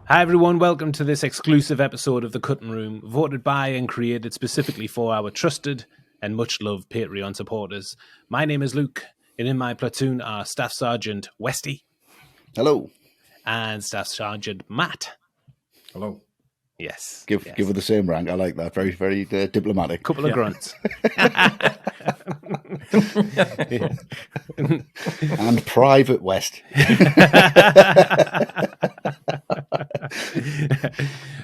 Hi everyone, welcome to this exclusive episode of The Cutting Room, voted by and created specifically for our trusted and much loved Patreon supporters. My name is Luke, and in my platoon are Staff Sergeant Westy. Hello. And Staff Sergeant Matt. Hello. Yes. Give her the same rank. I like that. Very, very diplomatic. Couple of grunts. And Private West.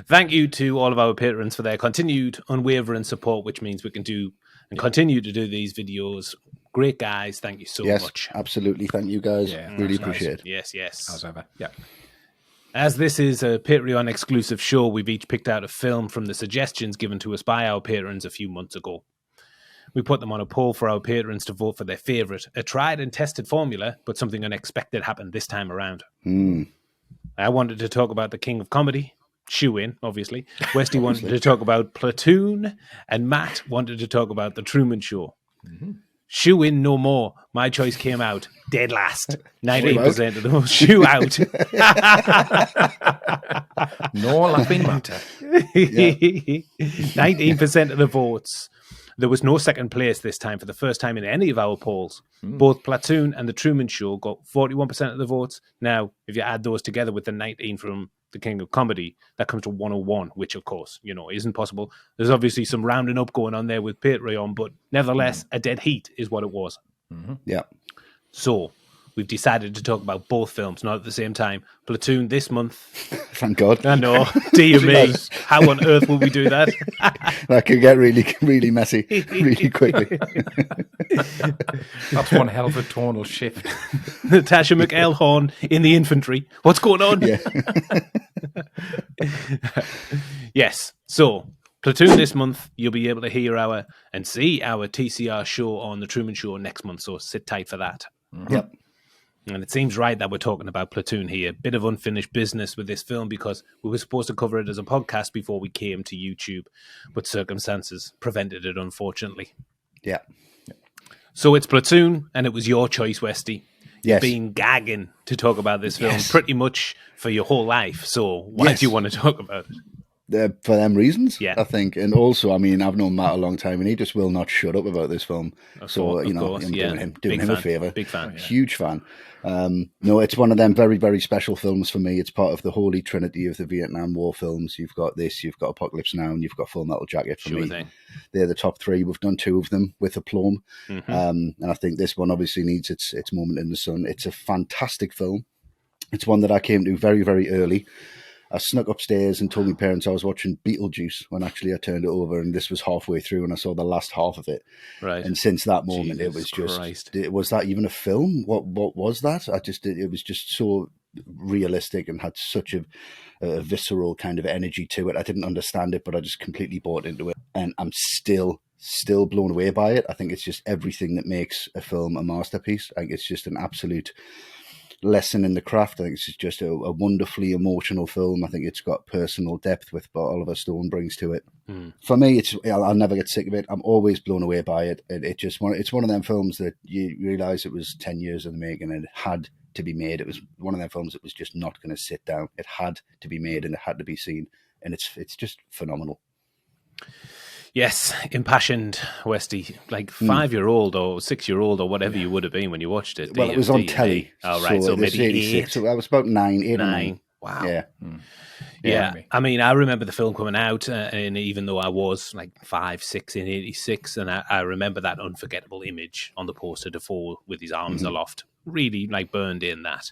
Thank you to all of our patrons for their continued unwavering support, which means we can do and continue to do these videos. Great guys, thank you so much. Absolutely. Thank you guys. Really appreciate it. Yes. As ever. Yeah. As this is a Patreon exclusive show, we've each picked out a film from the suggestions given to us by our patrons a few months ago. We put them on a poll for our patrons to vote for their favourite, a tried and tested formula, but something unexpected happened this time around. I wanted to talk about the King of Comedy, shoe-in, obviously. Westy wanted to talk about Platoon, and Matt wanted to talk about The Truman Show. Shoe-in no more. My choice came out dead last. 19% of the votes. Shoe out. No laughing matter. 19% of the votes. There was no second place this time for the first time in any of our polls. Both Platoon and The Truman Show got 41% of the votes. Now, if you add those together with the 19 from The King of Comedy, that comes to 101, which, of course, isn't possible. There's obviously some rounding up going on there with Patreon, but nevertheless, a dead heat is what it was. Yeah. So, we've decided to talk about both films, not at the same time. Platoon this month. Thank God. I know. Dear me. How on earth will we do that? That could get really, really messy really quickly. That's one hell of a tonal shift. Natasha McElhorn in the infantry. What's going on? Yeah. Yes. So, Platoon this month, you'll be able to hear and see our TCR show on The Truman Show next month, so sit tight for that. Yep. And it seems right that we're talking about Platoon here. Bit of unfinished business with this film because we were supposed to cover it as a podcast before we came to YouTube, but circumstances prevented it, unfortunately. Yeah. So it's Platoon, and it was your choice, Westy. Yes. You've been gagging to talk about this film pretty much for your whole life. So why do you want to talk about it? For them reasons, yeah. I think. And also, I mean, I've known Matt a long time, and he just will not shut up about this film. Of course, I'm doing him a favour. Big fan. Huge fan. No, it's one of them very, very special films for me. It's part of the holy trinity of the Vietnam War films. You've got this, you've got Apocalypse Now, and you've got Full Metal Jacket for me. Thing. They're the top three. We've done two of them with aplomb. And I think this one obviously needs its moment in the sun. It's a fantastic film. It's one that I came to very, very early. I snuck upstairs and told my parents I was watching Beetlejuice when actually I turned it over, and this was halfway through, and I saw the last half of it. Right. And since that moment, Jesus it was just, Christ. Was that even a film? What was that? It was just so realistic and had such a visceral kind of energy to it. I didn't understand it, but I just completely bought into it, and I'm still blown away by it. I think it's just everything that makes a film a masterpiece. I think it's just an absolute lesson in the craft. I think it's just a wonderfully emotional film. I think it's got personal depth with what Oliver Stone brings to it. For me, I'll never get sick of it. I'm always blown away by it. It's one of them films that you realise it was 10 years in the making and it had to be made. It was one of them films that was just not going to sit down. It had to be made and it had to be seen, and it's just phenomenal. Yes, impassioned, Westy, like 5-year-old or 6-year-old or whatever you would have been when you watched it. Well, it was on telly. Oh, right, so maybe 86. So I was about 9. Wow. Yeah. Yeah. I mean, I remember the film coming out, and even though I was like 5, 6 in 86, and I remember that unforgettable image on the poster, Dafoe with his arms aloft, really like burned in that.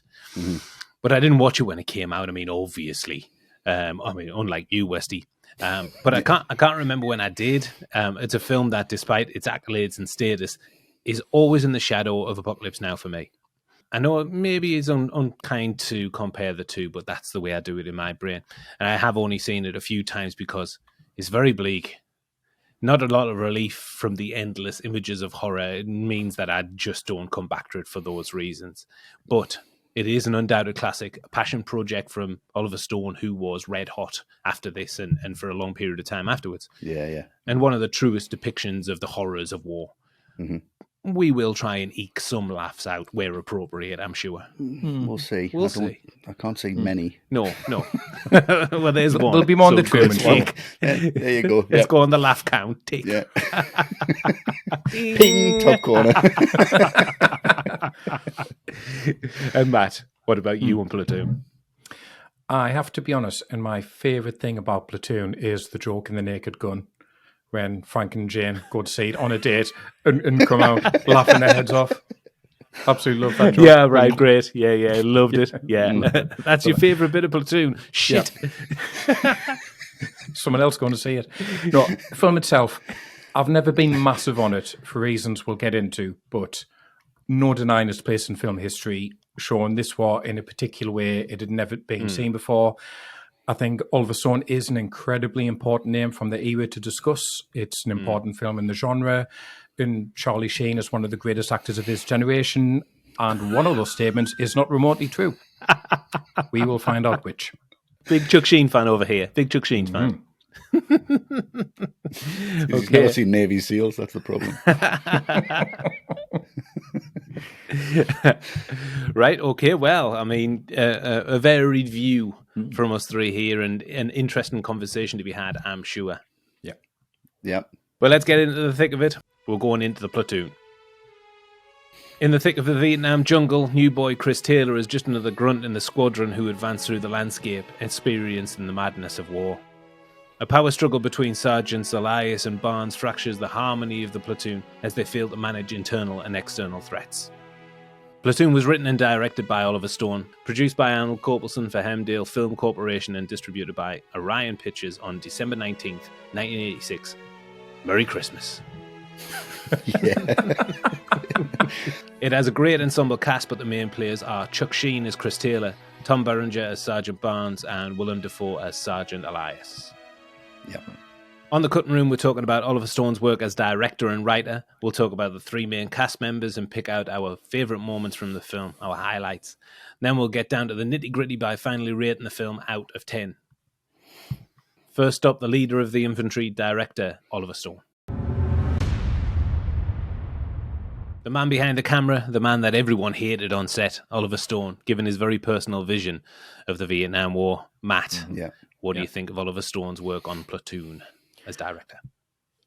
But I didn't watch it when it came out. I mean, obviously, unlike you, Westy. But I can't remember when I did. It's a film that, despite its accolades and status, is always in the shadow of Apocalypse Now for me. I know it maybe is unkind to compare the two, but that's the way I do it in my brain. And I have only seen it a few times because it's very bleak. Not a lot of relief from the endless images of horror. It means that I just don't come back to it for those reasons. But it is an undoubted classic, a passion project from Oliver Stone, who was red hot after this and for a long period of time afterwards. Yeah. And one of the truest depictions of the horrors of war. we will try and eke some laughs out where appropriate, I'm sure. We'll see. We'll see. I can't see many. No. Well, there's one. There'll be more on the good. Truman Show. Yeah, there you go. Let's go on the laugh count. Tick. Yeah. Ping, top corner. And Matt, what about you on Platoon? I have to be honest, and my favourite thing about Platoon is the joke in The Naked Gun, when Frank and Jane go to see it on a date and come out laughing their heads off. Absolutely love that joke. Yeah, right, great. Yeah, loved it. Yeah, that's your favourite bit of Platoon. Shit. Yeah. Someone else going to see it. No, film itself, I've never been massive on it for reasons we'll get into, but no denying its place in film history, showing this war in a particular way it had never been seen before. I think Oliver Stone is an incredibly important name from the era to discuss. It's an important film in the genre, and Charlie Sheen is one of the greatest actors of his generation, and one of those statements is not remotely true. We will find out which. Big Chuck Sheen fan over here. Big Chuck Sheen fan. He's never seen Navy SEALs, that's the problem. Right, okay, well, I mean, a varied view from us three here, and an interesting conversation to be had, I'm sure. Yeah. Well, let's get into the thick of it. We're going into the Platoon. In the thick of the Vietnam jungle, new boy Chris Taylor is just another grunt in the squadron who advance through the landscape, experienced in the madness of war. A power struggle between Sergeants Elias and Barnes fractures the harmony of the platoon as they fail to manage internal and external threats. Platoon was written and directed by Oliver Stone, produced by Arnold Corpelson for Hemdale Film Corporation and distributed by Orion Pictures on December 19th, 1986. Merry Christmas. It has a great ensemble cast, but the main players are Chuck Sheen as Chris Taylor, Tom Berenger as Sergeant Barnes, and Willem Dafoe as Sergeant Elias. Yep. On the cutting room, we're talking about Oliver Stone's work as director and writer. We'll talk about the three main cast members and pick out our favourite moments from the film, our highlights. Then we'll get down to the nitty-gritty by finally rating the film out of 10. First up, the leader of the infantry, director Oliver Stone. The man behind the camera, the man that everyone hated on set, Oliver Stone, given his very personal vision of the Vietnam War. Matt, what do you think of Oliver Stone's work on Platoon as director?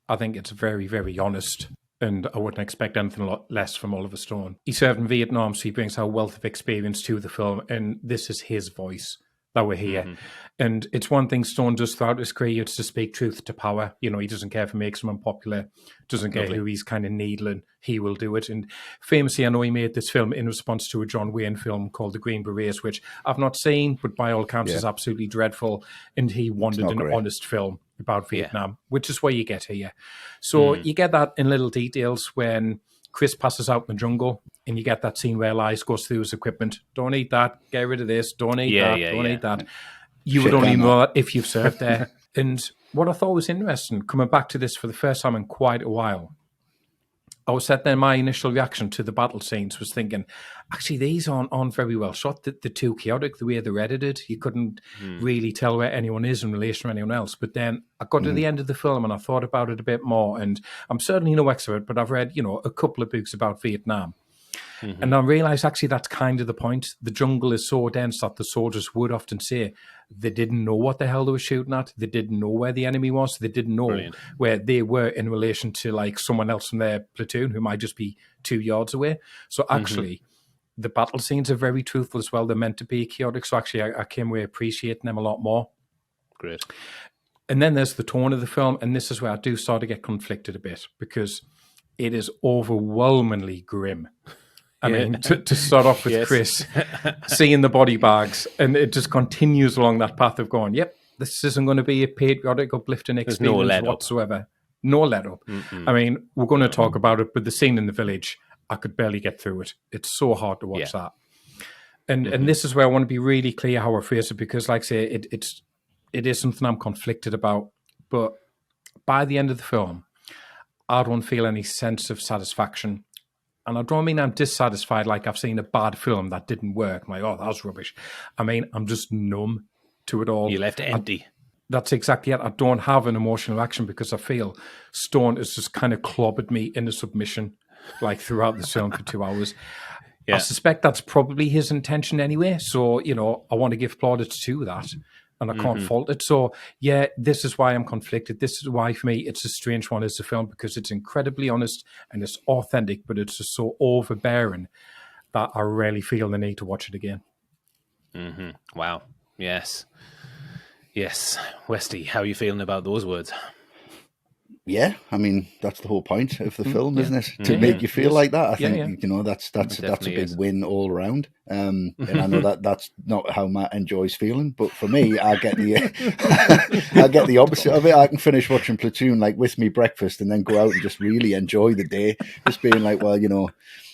I think it's very, very honest, and I wouldn't expect anything less from Oliver Stone. He served in Vietnam, so he brings a wealth of experience to the film, and this is his voice that we're here. Mm-hmm. And it's one thing Stone does throughout his career, it's to speak truth to power. You know, he doesn't care if it makes him unpopular, doesn't care who he's kind of needling, he will do it. And famously, I know he made this film in response to a John Wayne film called The Green Berets, which I've not seen, but by all accounts is absolutely dreadful. And he wanted an honest film about Vietnam, which is what you get here. So you get that in little details when Chris passes out in the jungle, and you get that scene where Elias goes through his equipment. Don't eat that. Get rid of this. Don't eat that. Don't eat that. You would only know that if you've served there. And what I thought was interesting, coming back to this for the first time in quite a while, I was sat there, my initial reaction to the battle scenes was thinking, actually, these aren't very well shot. They're too chaotic, the way they're edited. You couldn't really tell where anyone is in relation to anyone else. But then I got to the end of the film and I thought about it a bit more. And I'm certainly no expert, but I've read, a couple of books about Vietnam. Mm-hmm. And I realised actually that's kind of the point. The jungle is so dense that the soldiers would often say they didn't know what the hell they were shooting at. They didn't know where the enemy was. They didn't know where they were in relation to like someone else from their platoon who might just be 2 yards away. So actually, the battle scenes are very truthful as well. They're meant to be chaotic. So actually, I came away appreciating them a lot more. Great. And then there's the tone of the film. And this is where I do start to get conflicted a bit because it is overwhelmingly grim. I mean, to start off with Chris, seeing the body bags, and it just continues along that path of going, yep, this isn't going to be a patriotic, uplifting experience whatsoever. No let up. Mm-mm. I mean, we're going to talk about it, but the scene in the village, I could barely get through it. It's so hard to watch that. And this is where I want to be really clear how I phrase it, because like I say, it is something I'm conflicted about. But by the end of the film, I don't feel any sense of satisfaction. And I don't mean I'm dissatisfied like I've seen a bad film that didn't work. I'm like, oh, that was rubbish. I mean, I'm just numb to it all. You left it empty. That's exactly it. I don't have an emotional reaction because I feel Stone has just kind of clobbered me into submission. like throughout the film for 2 hours. I suspect that's probably his intention anyway. So, I want to give plaudits to that, and I can't fault it. So, yeah, this is why I'm conflicted. This is why, for me, it's a strange one as a film, because it's incredibly honest and it's authentic, but it's just so overbearing that I really feel the need to watch it again. Wow. Yes. Westy, how are you feeling about those words? Yeah, I mean, that's the whole point of the film, isn't it? To make you feel like that. I think that's a big win all around. And I know that's not how Matt enjoys feeling, but for me, I get the opposite of it. I can finish watching Platoon like with me breakfast, and then go out and just really enjoy the day, just being like, well,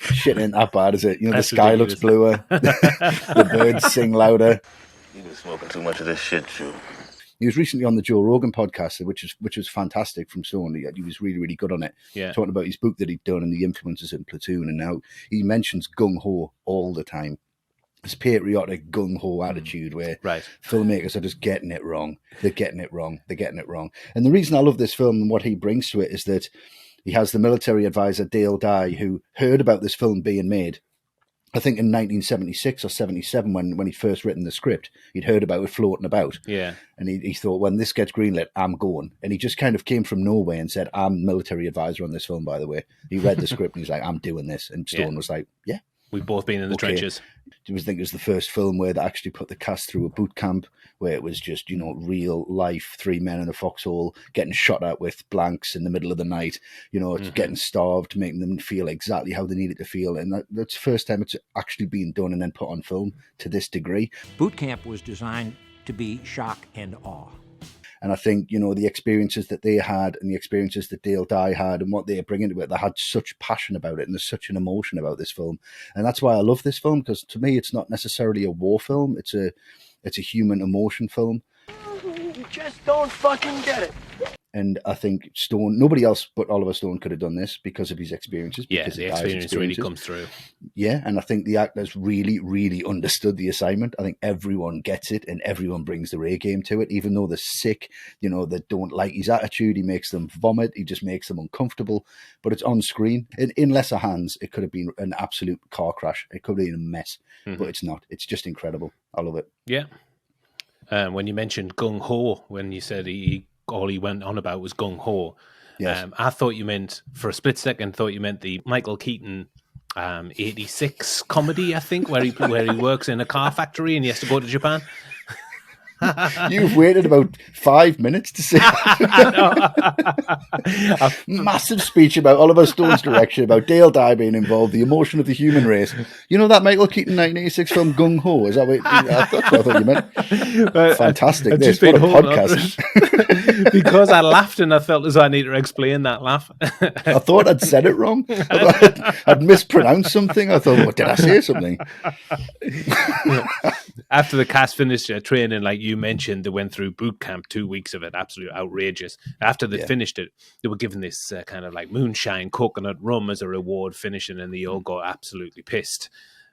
shit ain't that bad, is it? The sky looks bluer, the birds sing louder. You've been smoking too much of this shit, Joe. He was recently on the Joe Rogan podcast, which was fantastic from Stone. He was really, really good on it. Yeah. Talking about his book that he'd done and the influences in Platoon. And now he mentions gung-ho all the time. This patriotic gung-ho attitude where filmmakers are just getting it wrong. They're getting it wrong. And the reason I love this film and what he brings to it is that he has the military advisor, Dale Dye, who heard about this film being made. I think in 1976 or 77, when he'd first written the script, he'd heard about it floating about. Yeah. And he thought, when this gets greenlit, I'm going. And he just kind of came from nowhere and said, I'm military advisor on this film, by the way. He read the script and he's like, I'm doing this. And Stone was like, yeah. We've both been in the trenches. I think it was the first film where they actually put the cast through a boot camp, where it was just, real life, 3 men in a foxhole getting shot at with blanks in the middle of the night, getting starved, making them feel exactly how they needed to feel. And that's the first time it's actually been done and then put on film to this degree. Boot camp was designed to be shock and awe. And I think, the experiences that they had and the experiences that Dale Dye had and what they bring into it, they had such passion about it and there's such an emotion about this film. And that's why I love this film, because to me, it's not necessarily a war film. It's a human emotion film. You just don't fucking get it. And I think Stone, nobody else but Oliver Stone could have done this because of his experiences. Yeah, the experience really comes through. Yeah, and I think the actors really, really understood the assignment. I think everyone gets it and everyone brings their A game to it, even though they're sick, they don't like his attitude. He makes them vomit. He just makes them uncomfortable. But it's on screen. In lesser hands, it could have been an absolute car crash. It could have been a mess, but it's not. It's just incredible. I love it. Yeah. When you mentioned gung-ho, when you said all he went on about was gung-ho. Yes. I thought you meant, for a split second, the Michael Keaton 86 comedy, I think, where he works in a car factory and he has to go to Japan. You've waited about 5 minutes to say that. Massive speech about Oliver Stone's direction, about Dale Dye being involved, the emotion of the human race. You know that Michael Keaton 1986 film Gung Ho? Is that what? That's what I thought you meant. Fantastic! What a podcast. Because I laughed and I felt as though I need to explain that laugh. I thought I'd said it wrong. I'd mispronounced something. I thought, did I say something? After the cast finished training, like you mentioned, they went through boot camp, 2 weeks of it, absolutely outrageous. After they finished it, they were given this kind of like moonshine coconut rum as a reward finishing, and they all got absolutely pissed.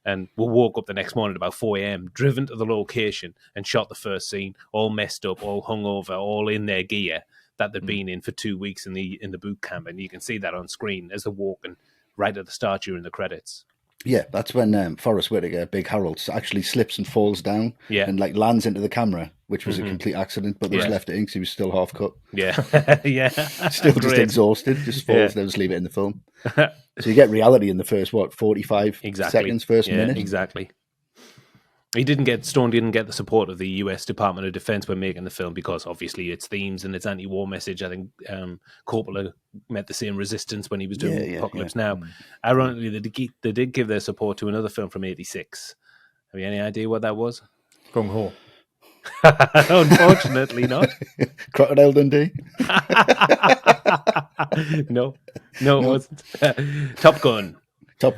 And we woke up the next morning at about 4 a.m., driven to the location and shot the first scene, all messed up, all hungover, all in their gear that they'd been in for 2 weeks in the boot camp. And you can see that on screen as they're walking right at the start during the credits. Yeah, that's when Forrest Whitaker, Big Harold, actually slips and falls down and like lands into the camera, which was a complete accident, but they just left it in because he was still half cut. Yeah, yeah. Still just exhausted, just falls, they just leave it in the film. So you get reality in the first, 45 seconds, first minute? Exactly. Stone didn't get the support of the US Department of Defense when making the film because obviously its themes and its anti-war message. I think Coppola met the same resistance when he was doing Apocalypse Now. Ironically, they did give their support to another film from 86. Have you any idea what that was? Gung Ho. Unfortunately not. Crocodile Dundee? No, it wasn't. Top Gun.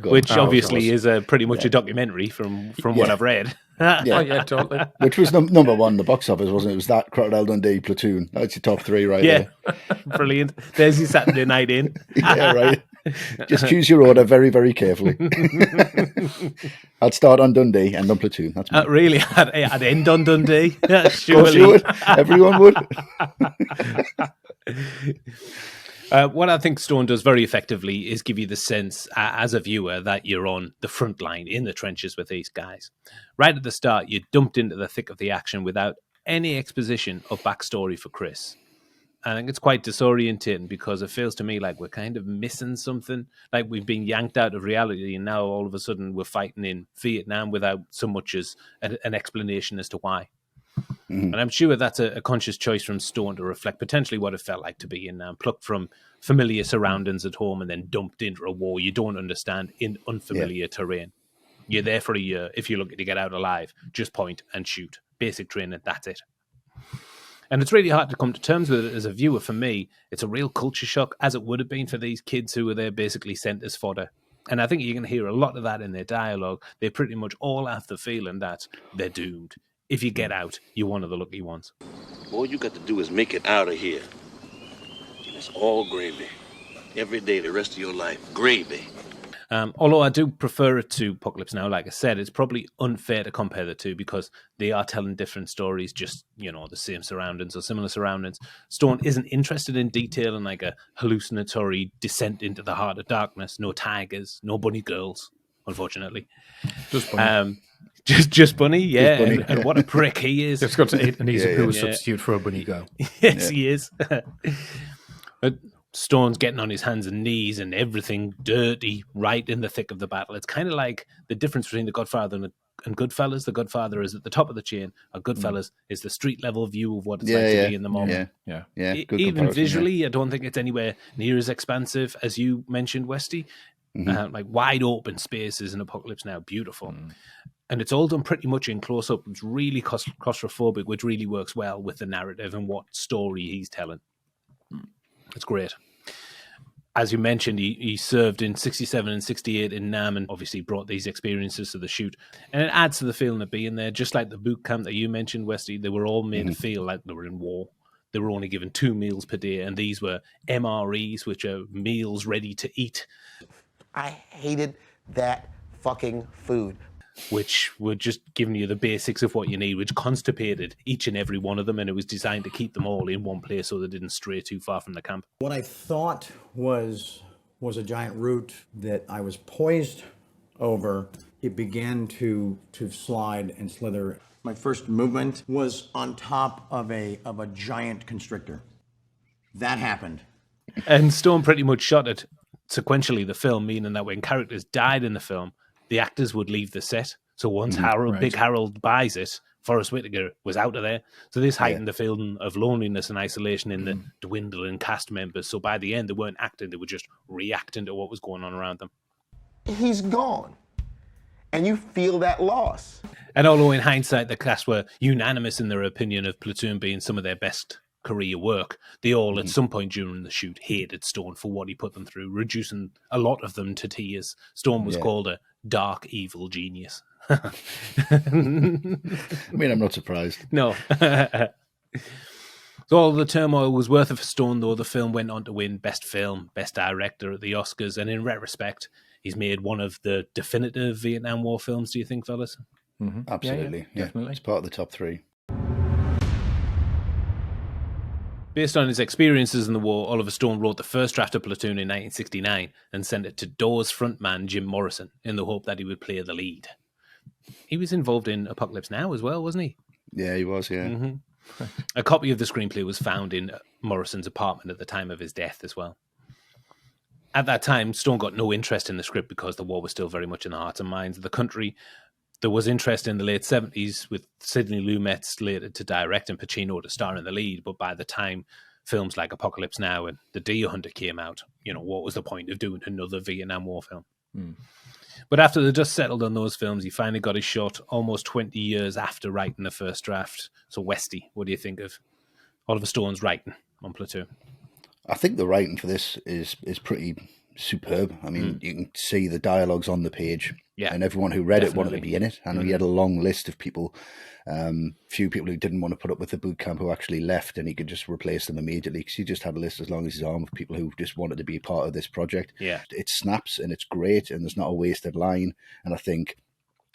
Which obviously is pretty much a documentary from what I've read. Yeah, totally. Which was number one in the box office, wasn't it? It was that, Crocodile Dundee, Platoon. That's your top three right there. Brilliant. There's your Saturday night in. Yeah, right. Just choose your order very, very carefully. I'd start on Dundee, end on Platoon. That's me. Really? I'd end on Dundee? Surely. Of course you would. Everyone would. What I think Stone does very effectively is give you the sense, as a viewer, that you're on the front line in the trenches with these guys. Right at the start, you're dumped into the thick of the action without any exposition or backstory for Chris. I think it's quite disorientating because it feels to me like we're kind of missing something. Like we've been yanked out of reality and now all of a sudden we're fighting in Vietnam without so much as an explanation as to why. Mm-hmm. And I'm sure that's a conscious choice from Stone to reflect potentially what it felt like to be in plucked from familiar surroundings at home and then dumped into a war you don't understand in unfamiliar terrain. You're there for a year. If you're looking to get out alive, just point and shoot. Basic training, that's it. And it's really hard to come to terms with it as a viewer. For me, it's a real culture shock, as it would have been for these kids who were there basically sent as fodder. And I think you can hear a lot of that in their dialogue. They pretty much all have the feeling that they're doomed. If you get out, you're one of the lucky ones. All you got to do is make it out of here. And it's all gravy. Every day, the rest of your life, gravy. Although I do prefer it to Apocalypse Now, like I said, it's probably unfair to compare the two because they are telling different stories, just, the same surroundings or similar surroundings. Stone isn't interested in detailing like a hallucinatory descent into the heart of darkness. No tigers, no bunny girls, unfortunately. Just bunny. Just bunny, yeah. Just bunny. And what a prick he is. Just got to eat an easy poo substitute for a bunny girl. Yes, he is. But Stone's getting on his hands and knees and everything dirty right in the thick of the battle. It's kind of like the difference between The Godfather and Goodfellas. The Godfather is at the top of the chain. A Goodfellas is the street level view of what it's like to be in the moment. Yeah. Even visually, I don't think it's anywhere near as expansive as you mentioned, Westy. Like wide open spaces in Apocalypse Now, beautiful. And it's all done pretty much in close-up. It's really claustrophobic, which really works well with the narrative and what story he's telling. It's great. As you mentioned, he served in 67 and 68 in Nam and obviously brought these experiences to the shoot. And it adds to the feeling of being there, just like the boot camp that you mentioned, Westy. They were all made to feel like they were in war. They were only given 2 meals per day, and these were MREs, which are meals ready to eat. I hated that fucking food. Which were just giving you the basics of what you need, which constipated each and every one of them, and it was designed to keep them all in one place so they didn't stray too far from the camp. What I thought was a giant root that I was poised over, it began to slide and slither. My first movement was on top of a giant constrictor. That happened. And Stone pretty much shot it sequentially, the film, meaning that when characters died in the film, the actors would leave the set. So once Big Harold buys it, Forrest Whitaker was out of there. So this heightened the feeling of loneliness and isolation in the dwindling cast members. So by the end, they weren't acting, they were just reacting to what was going on around them. He's gone. And you feel that loss. And although in hindsight, the cast were unanimous in their opinion of Platoon being some of their best career work, they all at some point during the shoot hated Stone for what he put them through, reducing a lot of them to tears. Stone was called a dark, evil genius. I mean, I'm not surprised. No. So all the turmoil was worth it for Stone, though. The film went on to win Best Film, Best Director at the Oscars, and in retrospect, he's made one of the definitive Vietnam War films, do you think, fellas? Absolutely. Yeah, definitely. It's part of the top 3. Based on his experiences in the war, Oliver Stone wrote the first draft of Platoon in 1969 and sent it to Doors frontman Jim Morrison in the hope that he would play the lead. He was involved in Apocalypse Now as well, wasn't he? Yeah, he was, yeah. A copy of the screenplay was found in Morrison's apartment at the time of his death as well. At that time, Stone got no interest in the script because the war was still very much in the hearts and minds of the country. There was interest in the late 70s with Sidney Lumet slated to direct and Pacino to star in the lead, but by the time films like Apocalypse Now and The Deer Hunter came out, what was the point of doing another Vietnam War film? But after the dust settled on those films, he finally got his shot almost 20 years after writing the first draft. So Westy, what do you think of Oliver Stone's writing on Platoon? I think the writing for this is pretty superb. I mean, you can see the dialogues on the page. Yeah, and everyone who read it wanted to be in it. And he had a long list of people, few people who didn't want to put up with the boot camp who actually left, and he could just replace them immediately because he just had a list as long as his arm of people who just wanted to be part of this project. Yeah, it snaps and it's great, and there's not a wasted line. And I think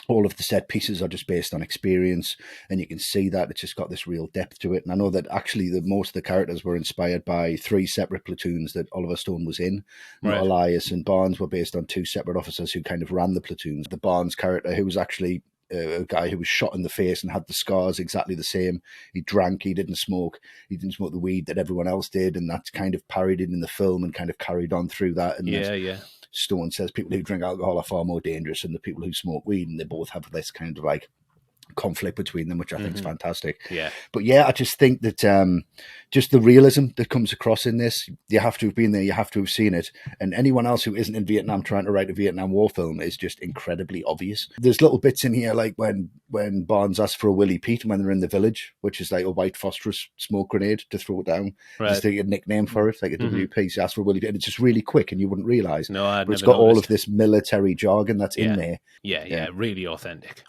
all of the set pieces are just based on experience, and you can see that it's just got this real depth to it. And I know that actually most of the characters were inspired by 3 separate platoons that Oliver Stone was in. Right. Elias and Barnes were based on 2 separate officers who kind of ran the platoons. The Barnes character, who was actually a guy who was shot in the face and had the scars exactly the same. He drank, he didn't smoke the weed that everyone else did, and that's kind of parodied in the film and kind of carried on through that. And Stone says people who drink alcohol are far more dangerous than the people who smoke weed, and they both have this kind of like conflict between them, which I think is fantastic. Yeah. But yeah, I just think that just the realism that comes across in this, you have to have been there, you have to have seen it. And anyone else who isn't in Vietnam trying to write a Vietnam War film is just incredibly obvious. There's little bits in here like when Barnes asks for a Willie Pete when they're in the village, which is like a white phosphorus smoke grenade to throw it down. Right. Just a nickname for it, like a WP. So ask for a Willie Pete, and it's just really quick and you wouldn't realise. No, I'd but it's never got all noticed. of this military jargon that's in there. Yeah, really authentic.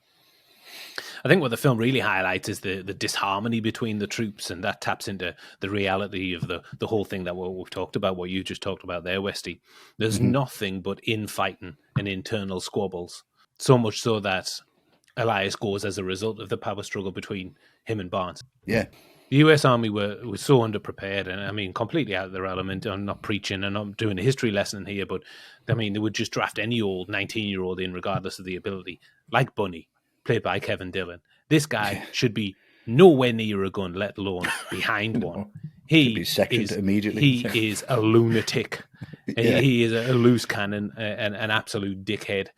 I think what the film really highlights is the disharmony between the troops, and that taps into the reality of the whole thing that we've talked about, what you just talked about there, Westy. There's nothing but infighting and internal squabbles, so much so that Elias goes as a result of the power struggle between him and Barnes. Yeah. The US Army was so underprepared, and I mean, completely out of their element. I'm not preaching and I'm doing a history lesson here, but I mean, they would just draft any old 19-year-old in, regardless of the ability, like Bunny, played by Kevin Dillon. This guy should be nowhere near a gun, let alone behind one. He be second immediately. He is a lunatic. He is a loose cannon, an absolute dickhead.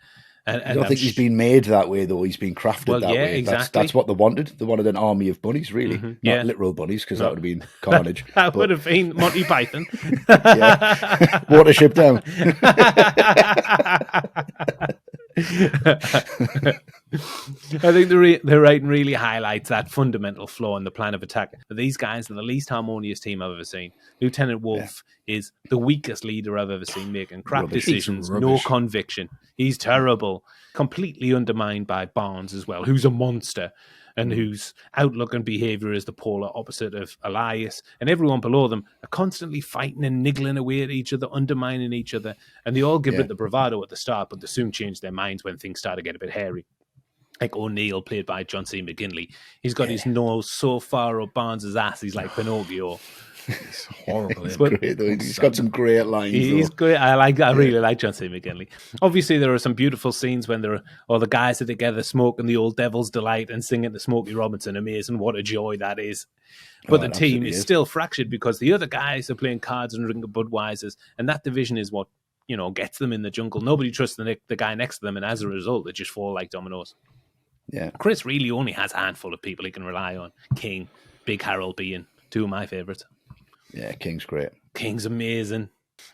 And I don't think he's been made that way, though. He's been crafted that way. Exactly. That's what they wanted. They wanted an army of bunnies, really. Not literal bunnies, because that would have been carnage. That would have been Monty Python. Watership down. I think the writing really highlights that fundamental flaw in the plan of attack. These guys are the least harmonious team I've ever seen. Lieutenant Wolf is the weakest leader I've ever seen, making crap decisions, no conviction. He's terrible, completely undermined by Barnes as well, who's a monster and whose outlook and behavior is the polar opposite of Elias. And everyone below them are constantly fighting and niggling away at each other, undermining each other. And they all give it the bravado at the start, but they soon change their minds when things start to get a bit hairy. Like O'Neill, played by John C. McGinley. He's got his nose so far up Barnes' ass, he's like Pinocchio. It's horrible. It's great, though. He's got some great lines. He's great. I really like John C. McGinley. Obviously, there are some beautiful scenes when all the guys are together smoking the Old Devil's Delight and singing the Smokey Robinson. Amazing. What a joy that is. But the team is still fractured because the other guys are playing cards and drinking Budweisers, and that division is what gets them in the jungle. Nobody trusts the guy next to them, and as a result, they just fall like dominoes. Yeah, Chris really only has a handful of people he can rely on. King, Big Harold being two of my favourites. Yeah, King's great. King's amazing.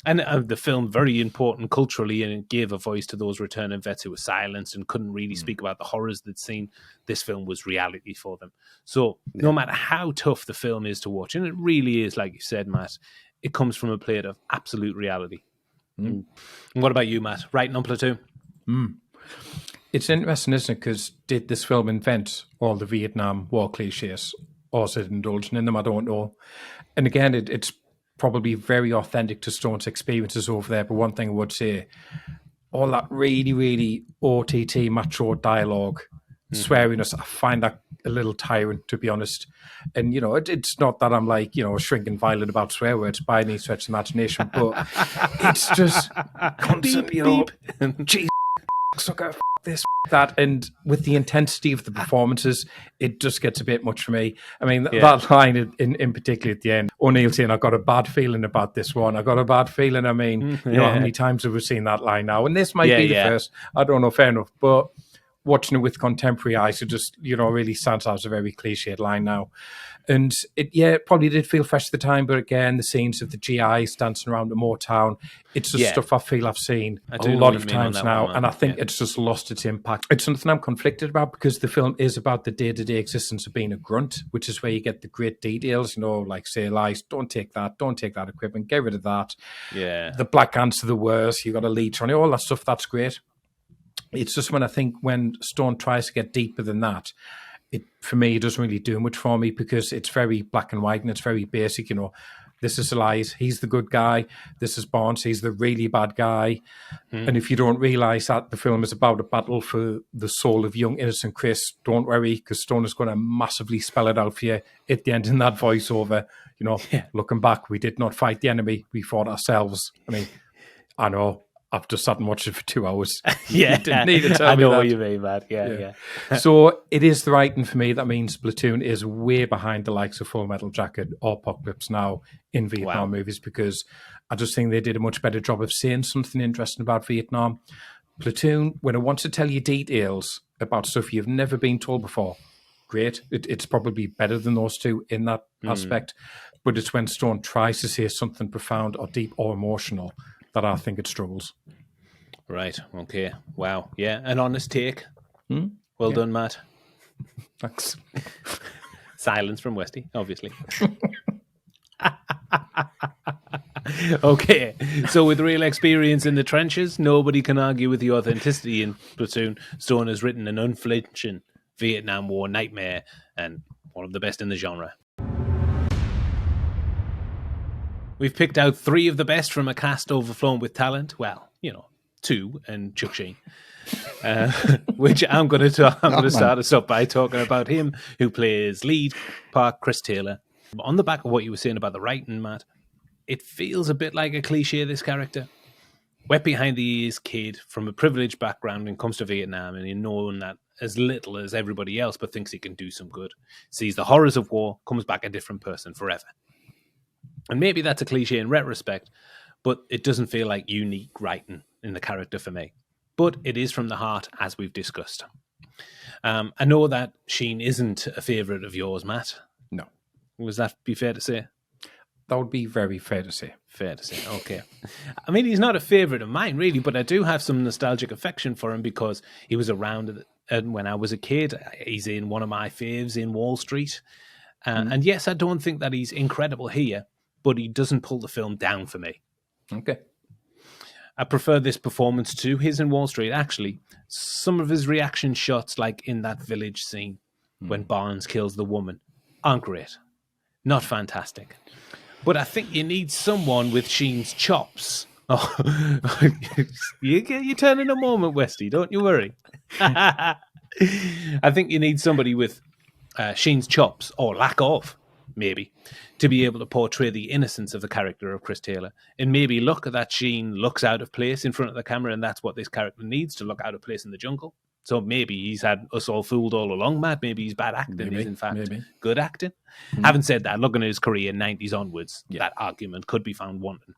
And the film, very important culturally, and it gave a voice to those returning vets who were silenced and couldn't really speak about the horrors they'd seen. This film was reality for them. So no matter how tough the film is to watch, and it really is, like you said, Matt, it comes from a plate of absolute reality. And what about you, Matt? Writing on Platoon? It's interesting, isn't it? Because did this film invent all the Vietnam War cliches, or is it indulging in them? I don't know. And again, it's probably very authentic to Stone's experiences over there. But one thing I would say, all that really, really OTT macho dialogue, sweariness, I find that a little tiring, to be honest. And, it's not that I'm like, shrinking violent about swear words by any stretch of imagination, but it's just constantly, geez, sucker, this, that, and with the intensity of the performances, it just gets a bit much for me. I mean, that line in particular at the end, O'Neill saying, "I got a bad feeling about this one. I got a bad feeling." I mean, you know how many times have we seen that line now? And this might be the first. I don't know, fair enough, but watching it with contemporary eyes, it just, really stands out as a very cliched line now. And it probably did feel fresh at the time, but again, the scenes of the GIs dancing around the Motown, it's just stuff I feel I've seen a lot of times now, and I think it's just lost its impact. It's something I'm conflicted about because the film is about the day-to-day existence of being a grunt, which is where you get the great details, like say, Elias, don't take that equipment, get rid of that. Yeah. The Black Ants are the worst, you got a leech on it, all that stuff, that's great. It's just when Stone tries to get deeper than that, for me, it doesn't really do much for me because it's very black and white and it's very basic, this is Elias, he's the good guy. This is Barnes, he's the really bad guy. And if you don't realise that the film is about a battle for the soul of young, innocent Chris, don't worry, because Stone is going to massively spell it out for you at the end in that voiceover. Looking back, we did not fight the enemy, we fought ourselves. I mean, I know, I've just sat and watched it for 2 hours. Yeah, You didn't need to tell I me know that. what you mean, man. Yeah. So it is the writing for me. That means Platoon is way behind the likes of Full Metal Jacket or Apocalypse Now in Vietnam movies, because I just think they did a much better job of saying something interesting about Vietnam. Platoon, when it wants to tell you details about stuff you've never been told before, great. It's probably better than those two in that aspect. But it's when Stone tries to say something profound or deep or emotional that I think it struggles. Right. Okay. Wow. Yeah. An honest take. Well done, Matt. Thanks. Silence from Westy, obviously. Okay. So with real experience in the trenches, nobody can argue with the authenticity in Platoon. Stone has written an unflinching Vietnam War nightmare and one of the best in the genre. We've picked out 3 of the best from a cast overflowing with talent. Well, 2 and Chuck Sheen. Which I'm going to start us up by talking about him, who plays lead part Chris Taylor. On the back of what you were saying about the writing, Matt, it feels a bit like a cliche, this character. Wet behind the ears kid from a privileged background and comes to Vietnam and he's known that as little as everybody else, but thinks he can do some good. Sees the horrors of war, comes back a different person forever. And maybe that's a cliche in retrospect, but it doesn't feel like unique writing in the character for me. But it is from the heart, as we've discussed. I know that Sheen isn't a favourite of yours, Matt. No. Was that be fair to say? That would be very fair to say. Fair to say, okay. I mean, he's not a favourite of mine, really, but I do have some nostalgic affection for him because he was around when I was a kid. He's in one of my faves in Wall Street. And yes, I don't think that he's incredible here, but he doesn't pull the film down for me. Okay. I prefer this performance to his in Wall Street. Actually, some of his reaction shots, like in that village scene when Barnes kills the woman, aren't great. Not fantastic. But I think you need someone with Sheen's chops. Oh, you turn in a moment, Westy. Don't you worry. I think you need somebody with Sheen's chops, or lack of, maybe, to be able to portray the innocence of the character of Chris Taylor. And maybe look at that Sheen looks out of place in front of the camera, and that's what this character needs, to look out of place in the jungle. So maybe he's had us all fooled all along, Matt. Maybe he's bad acting. He's in fact good acting. Having said that, looking at his career 90s onwards, that argument could be found wanting.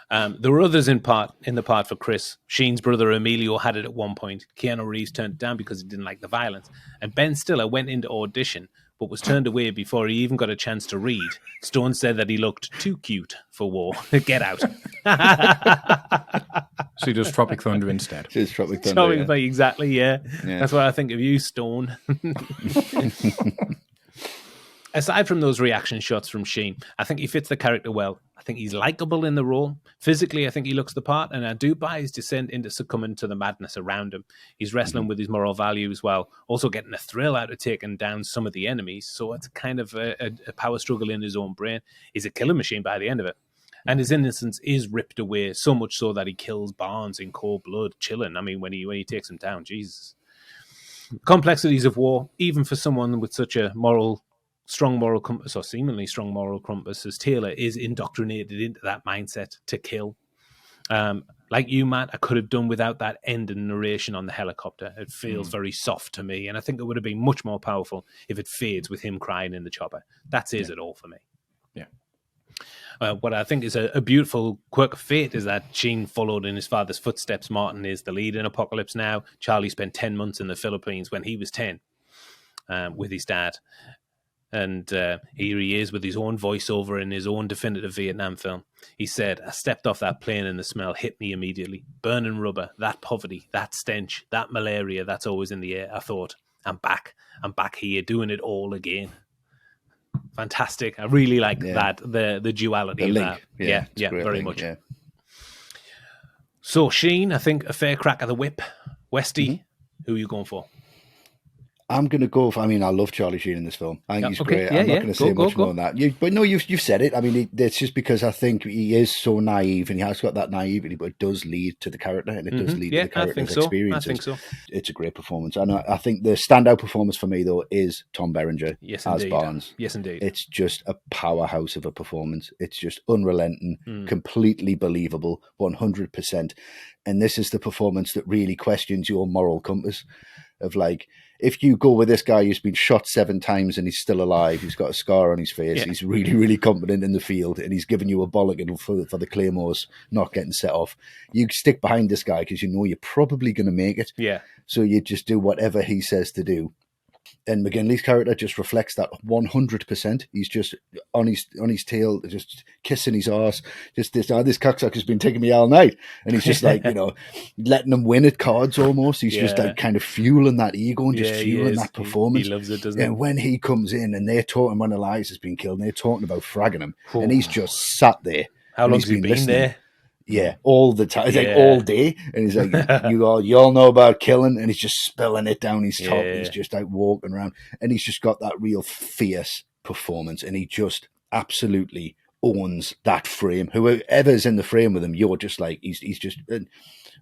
There were others in the part for Chris. Sheen's brother Emilio had it at one point. Keanu Reeves turned it down because he didn't like the violence. And Ben Stiller went into audition, but was turned away before he even got a chance to read. Stone said that he looked too cute for war. Get out. So he does Tropic Thunder instead. It's Tropic Thunder. Exactly, yeah. That's what I think of you, Stone. Aside from those reaction shots from Sheen, I think he fits the character well. I think he's likable in the role. Physically, I think he looks the part, and I do buy his descent into succumbing to the madness around him. He's wrestling with his moral values while also getting a thrill out of taking down some of the enemies, so it's kind of a power struggle in his own brain. He's a killer machine by the end of it. And his innocence is ripped away, so much so that he kills Barnes in cold blood, chilling. I mean, when he takes him down, Jesus. Complexities of war, even for someone with such a strong moral compass, or seemingly strong moral compass as Taylor, is indoctrinated into that mindset to kill. Like you, Matt, I could have done without that end and narration on the helicopter. It feels very soft to me, and I think it would have been much more powerful if it fades with him crying in the chopper. That says it all for me. Yeah. What I think is a beautiful quirk of fate is that Sheen followed in his father's footsteps. Martin is the lead in Apocalypse Now. Charlie spent 10 months in the Philippines when he was 10 with his dad. And here he is with his own voiceover in his own definitive Vietnam film. He said, "I stepped off that plane and the smell hit me immediately. Burning rubber, that poverty, that stench, that malaria that's always in the air. I thought, I'm back here doing it all again." Fantastic. I really like that, the duality of that. Yeah, very much. Yeah. So Sheen, I think a fair crack of the whip. Westy, who are you going for? I'm going to go for, I mean, I love Charlie Sheen in this film. I think he's great. Yeah, I'm not going to say much more than that. You've said it. I mean, it's just because I think he is so naive, and he has got that naivety, but it does lead to the character, and it does lead to the character's experiences. I think so. It's a great performance. And I think the standout performance for me, though, is Tom Berenger as Barnes. Yes, indeed. It's just a powerhouse of a performance. It's just unrelenting, completely believable, 100%. And this is the performance that really questions your moral compass of like, if you go with this guy who's been shot 7 times and he's still alive, he's got a scar on his face, he's really, really competent in the field, and he's giving you a bollocking for the claymores not getting set off, you stick behind this guy because you know you're probably going to make it. Yeah. So you just do whatever he says to do. And McGinley's character just reflects that 100%. He's just on his tail, just kissing his arse. Just this cocksucker's been taking me all night, and he's just like, letting him win at cards almost. He's just like kind of fueling that ego and just fueling that performance. He loves it, doesn't he? And when he comes in and they're talking, when Elias has been killed, and they're talking about fragging him, and he's just sat there. How long's he been there? Yeah, all the time. It's like all day. And he's like, you all know about killing, and he's just spilling it down his top. He's just like walking around, and he's just got that real fierce performance, and he just absolutely owns that frame. Whoever's in the frame with him, you're just like, he's just...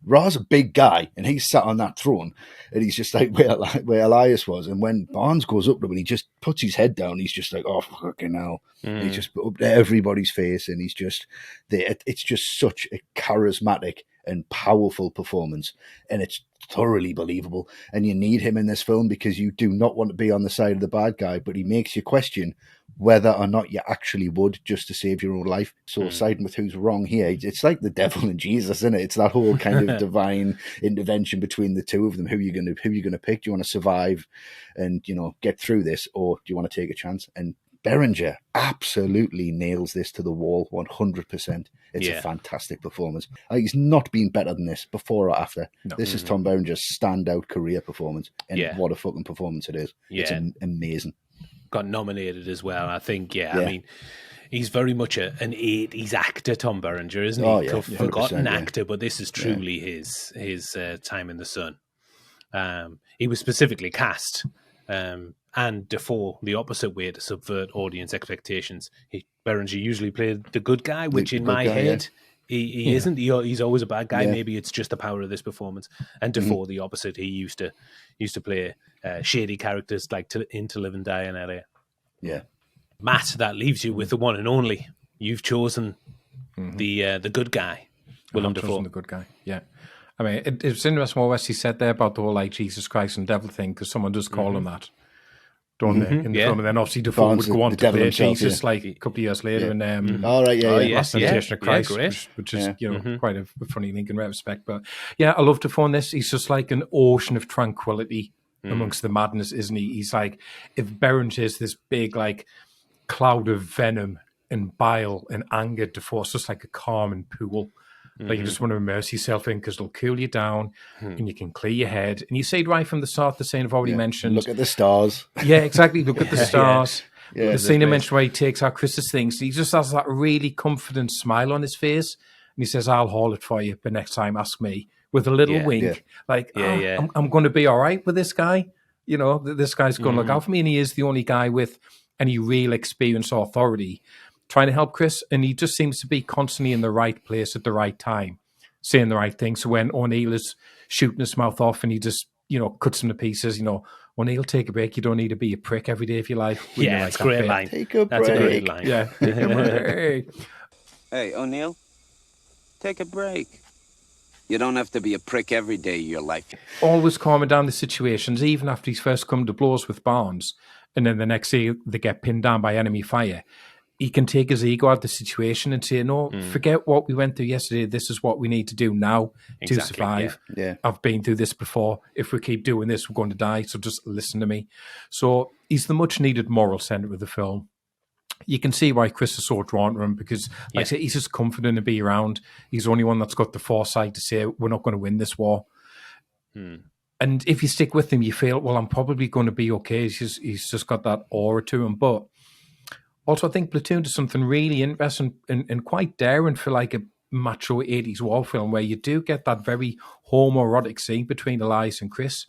Ra's a big guy, and he's sat on that throne, and he's just like where Elias was. And when Barnes goes up to him and he just puts his head down, he's just like, oh, fucking hell. He's just put up to everybody's face, and he's just there. It's just such a charismatic and powerful performance, and it's thoroughly believable. And you need him in this film because you do not want to be on the side of the bad guy, but he makes you question whether or not you actually would, just to save your own life. So siding with who's wrong here, it's like the devil and Jesus, isn't it? It's that whole kind of divine intervention between the two of them. Who are you going to pick? Do you want to survive and get through this, or do you want to take a chance? And Berenger absolutely nails this to the wall, 100%. It's a fantastic performance. He's not been better than this before or after. No. This is Tom Berenger's standout career performance, and what a fucking performance it is. It's amazing. Got nominated as well, I think. I mean, he's very much an 80s actor, Tom Berenger, isn't he? Oh, yeah, forgotten actor, but this is truly his time in the sun. He was specifically cast, and Dafoe the opposite way to subvert audience expectations. Berenger usually played the good guy, which in my head he isn't. He's always a bad guy. Maybe it's just the power of this performance. And Dafoe the opposite. He used to play shady characters like in To Live and Die in LA. Yeah, Matt, that leaves you with the one and only. You've chosen the good guy, Willem Dafoe. The good guy. Yeah. I mean, it's interesting what Wesley said there about the whole like Jesus Christ and devil thing, because someone does call him that, don't they, in the film? And then obviously Dafoe would go on to play Jesus like a couple of years later in Last Temptation of Christ, which is quite a funny link in retrospect. But yeah, I love Dafoe in this. He's just like an ocean of tranquility amongst the madness, isn't he? He's like, if Berenger is this big like cloud of venom and bile and anger, Dafoe's just like a calming pool. Like you just want to immerse yourself in because it'll cool you down and you can clear your head. And you say right from the start, the scene I've already mentioned. Look at the stars. Yeah, exactly. Look at the stars. The scene I mentioned where he takes out Chris's things. He just has that really confident smile on his face. And he says, I'll haul it for you, but next time ask me. With a little wink. Like, I'm going to be all right with this guy. This guy's going to look out for me. And he is the only guy with any real experience or authority trying to help Chris, and he just seems to be constantly in the right place at the right time, saying the right thing. So when O'Neill is shooting his mouth off and he just, cuts him to pieces, O'Neill, take a break. You don't need to be a prick every day of your life. That's a great line. Take a break. That's a great line. Yeah. Take a break. Hey, O'Neill, take a break. You don't have to be a prick every day of your life. Always calming down the situations, even after he's first come to blows with Barnes, and then the next day they get pinned down by enemy fire. He can take his ego out of the situation and say, no, forget what we went through yesterday. This is what we need to do now to survive. Yeah. I've been through this before. If we keep doing this, we're going to die. So just listen to me. So he's the much needed moral center of the film. You can see why Chris is so drawn to him because, like I say, he's just confident to be around. He's the only one that's got the foresight to say, we're not going to win this war. And if you stick with him, you feel, well, I'm probably going to be okay. He's just got that aura to him. But also, I think Platoon does something really interesting and quite daring for like a macho 80s war film where you do get that very homoerotic scene between Elias and Chris,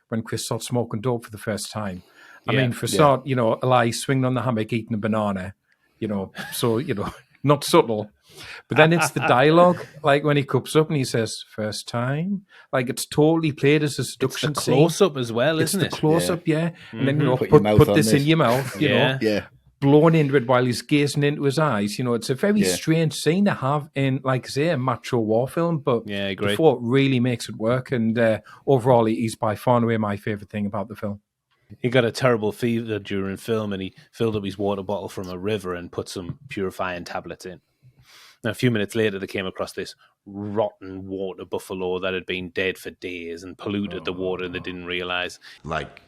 when Chris starts smoking dope for the first time. I mean, for start, Elias swinging on the hammock, eating a banana, so, not subtle. But then it's the dialogue, like when he cups up and he says, first time. Like, it's totally played as a seduction it's the scene. close-up as well, isn't it? It's the close-up, yeah. And then, Put this in your mouth, blown into it while he's gazing into his eyes. It's a very strange scene to have in, like I say, a macho war film, but Dafoe really makes it work. And overall, he's by far and away my favourite thing about the film. He got a terrible fever during film, and he filled up his water bottle from a river and put some purifying tablets in. Now, a few minutes later, they came across this rotten water buffalo that had been dead for days and polluted the water, and they didn't realize. Like,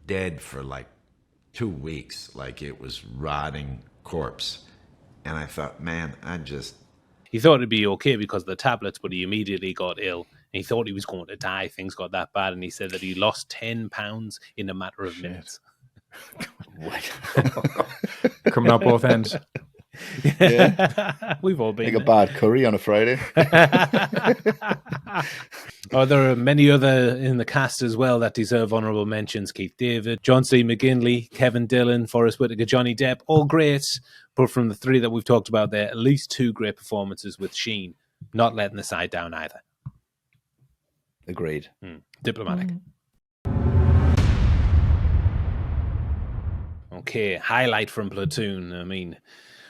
dead for like 2 weeks, like it was rotting corpse. And I thought, man, He thought it'd be okay because of the tablets, but he immediately got ill. And he thought he was going to die. Things got that bad, and he said that he lost 10 pounds in a matter of minutes. Coming out both ends. Yeah, we've all been like a bad curry on a Friday. There are many other in the cast as well that deserve honourable mentions. Keith David, John C. McGinley, Kevin Dillon, Forrest Whitaker, Johnny Depp, all great. But from the three that we've talked about there, at least 2 great performances with Sheen, not letting the side down either. Agreed. Diplomatic. Okay, highlight from Platoon. I mean,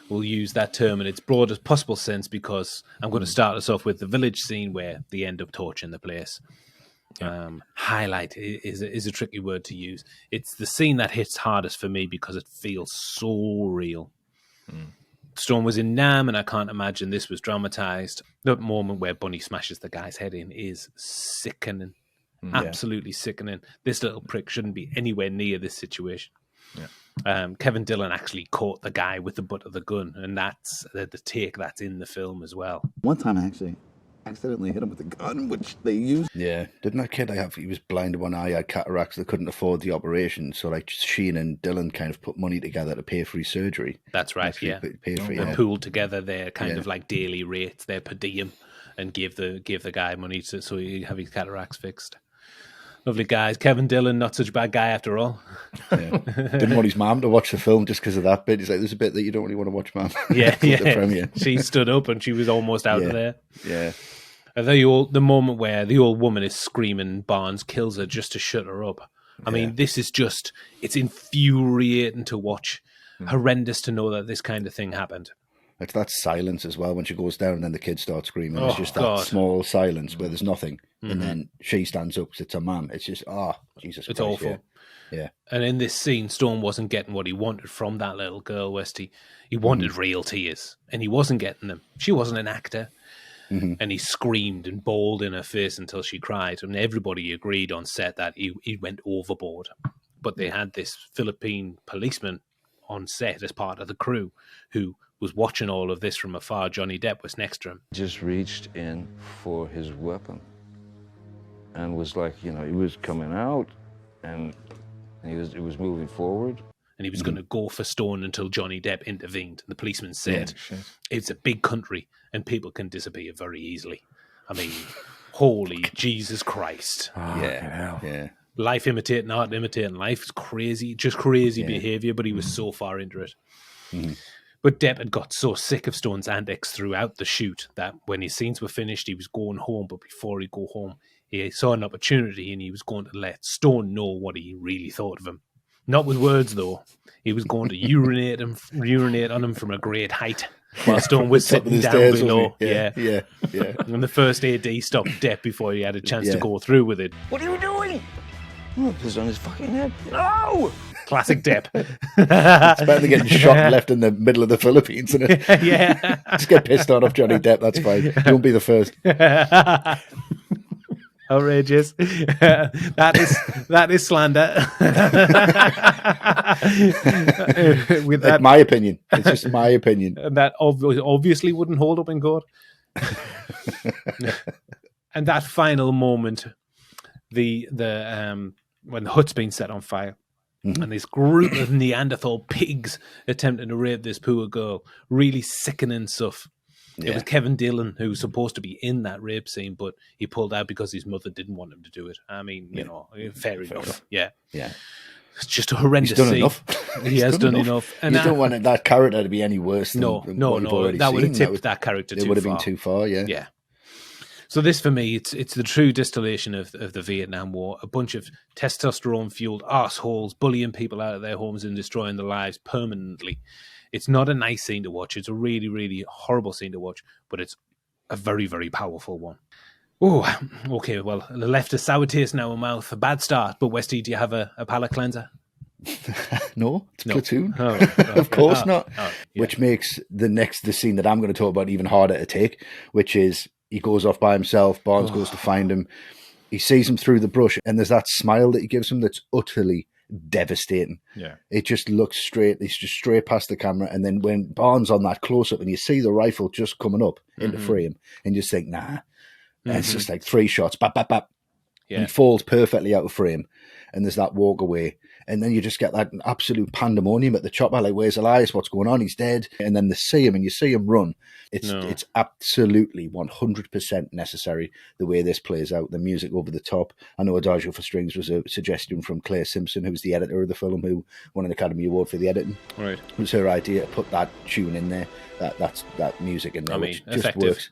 we'll use that term in its broadest possible sense because I'm going to start us off with the village scene where they end up torching the place. Highlight is a tricky word to use. It's the scene that hits hardest for me because it feels so real. Stone was in Nam, and I can't imagine this was dramatized. The moment where Bunny smashes the guy's head in is sickening. Absolutely sickening. This little prick shouldn't be anywhere near this situation. Kevin Dillon actually caught the guy with the butt of the gun, and that's the take that's in the film as well. One time I actually accidentally hit him with a gun, which they used. Yeah, didn't that kid he was blind in one eye, had cataracts, they couldn't afford the operation, so like Sheen and Dillon kind of put money together to pay for his surgery. That's right, They pooled together their kind of like daily rates, their per diem, and give the guy money so he have his cataracts fixed. Lovely guys. Kevin Dillon, not such a bad guy after all. Yeah. Didn't want his mum to watch the film just because of that bit. He's like, there's a bit that you don't really want to watch, Mum. Yeah, The premiere. She stood up and she was almost out of there. Yeah. The moment where the old woman is screaming, Barnes kills her just to shut her up. I mean, this is just, it's infuriating to watch. Horrendous to know that this kind of thing happened. It's that silence as well when she goes down and then the kids start screaming. It's just that small silence where there's nothing. And then she stands up because it's her mum. It's just, Jesus It's Christ, awful. Yeah. And in this scene, Stone wasn't getting what he wanted from that little girl, Westy. He wanted real tears, and he wasn't getting them. She wasn't an actor. And he screamed and bawled in her face until she cried. And everybody agreed on set that he went overboard. But they had this Philippine policeman on set as part of the crew who was watching all of this from afar. Johnny Depp was next to him. Just reached in for his weapon and was like, he was coming out and he was moving forward. And he was going to go for Stone until Johnny Depp intervened. The policeman said, it's a big country and people can disappear very easily. I mean, holy Jesus Christ. Yeah. Life imitating art, imitating life is crazy, just crazy behavior, but he was so far into it. But Depp had got so sick of Stone's antics throughout the shoot that when his scenes were finished, he was going home. But before he go home, he saw an opportunity and he was going to let Stone know what he really thought of him. Not with words, though. He was going to urinate on him from a great height while Stone was sitting down below. Yeah. And the first AD stopped Depp before he had a chance to go through with it. What are you doing? Oh, piss on his fucking head. No! Classic Depp. It's better than getting shot and left in the middle of the Philippines, isn't it? Yeah. Just get pissed on off Johnny Depp, that's fine. Don't be the first. Outrageous. That is slander. With that, my opinion. It's just my opinion. And that obviously wouldn't hold up in court. And that final moment, when the hut's been set on fire, and this group of Neanderthal pigs attempting to rape this poor girl, really sickening stuff. It was Kevin Dillon who was supposed to be in that rape scene, but he pulled out because his mother didn't want him to do it. I mean, you know, fair enough. Yeah. It's just a horrendous He's done scene. enough. He has done enough. And you don't want that character to be any worse than what you've already that seen. would have tipped that character too far. It would have been too far, Yeah. So this, for me, it's the true distillation of the Vietnam War. A bunch of testosterone-fueled arseholes bullying people out of their homes and destroying their lives permanently. It's not a nice scene to watch. It's a really, really horrible scene to watch, but it's a very, very powerful one. Oh, okay, well, the left a sour taste in our mouth. A bad start, but Westy, do you have a palate cleanser? No, it's Platoon. Oh, of course not. Yeah. Which makes the scene that I'm going to talk about even harder to take, which is he goes off by himself, Barnes goes to find him, he sees him through the brush, and there's that smile that he gives him that's utterly devastating. Yeah. It just looks straight, he's just straight past the camera, and then when Barnes on that close-up and you see the rifle just coming up into frame, and you just think, nah. And it's just like 3 shots, bap, bap, bap. Yeah. And he falls perfectly out of frame, and there's that walk away. And then you just get that absolute pandemonium at the chopper, like, where's Elias? What's going on? He's dead. And then they see him, and you see him run. It's absolutely 100% necessary, the way this plays out, the music over the top. I know Adagio for Strings was a suggestion from Claire Simpson, who was the editor of the film, who won an Academy Award for the editing. Right. It was her idea to put that tune in there, that music in there, which just works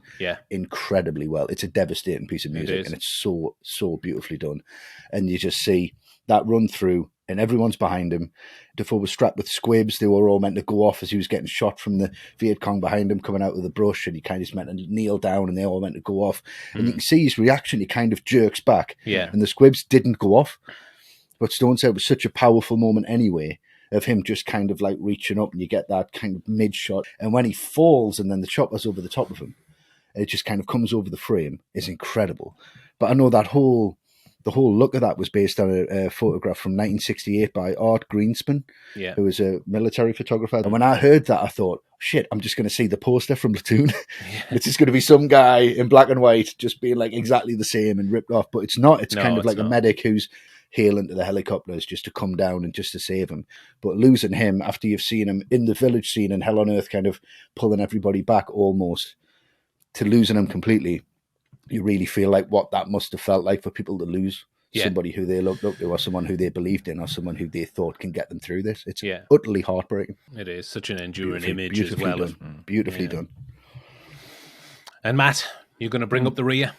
incredibly well. It's a devastating piece of music, and it's so beautifully done. And you just see that run through, and everyone's behind him. Dafoe was strapped with squibs. They were all meant to go off as he was getting shot from the Viet Cong behind him coming out of the brush, and he kind of meant to kneel down, and they all meant to go off. And you can see his reaction. He kind of jerks back, and the squibs didn't go off. But Stone said it was such a powerful moment anyway, of him just kind of like reaching up, and you get that kind of mid-shot. And when he falls and then the chopper's over the top of him, it just kind of comes over the frame, is incredible. But I know the whole look of that was based on a photograph from 1968 by Art Greenspan, who was a military photographer. And when I heard that, I thought, shit, I'm just going to see the poster from Platoon. It's just going to be some guy in black and white just being like exactly the same and ripped off. But it's not. It's kind of like a medic who's hailing to the helicopters just to come down and just to save him. But losing him after you've seen him in the village scene in Hell on Earth kind of pulling everybody back almost, to losing him completely, you really feel like what that must have felt like for people to lose somebody who they looked up to, or someone who they believed in, or someone who they thought can get them through this. It's utterly heartbreaking. It is such an enduring image as well. Done. Beautifully done. And Matt, you're going to bring up the rear.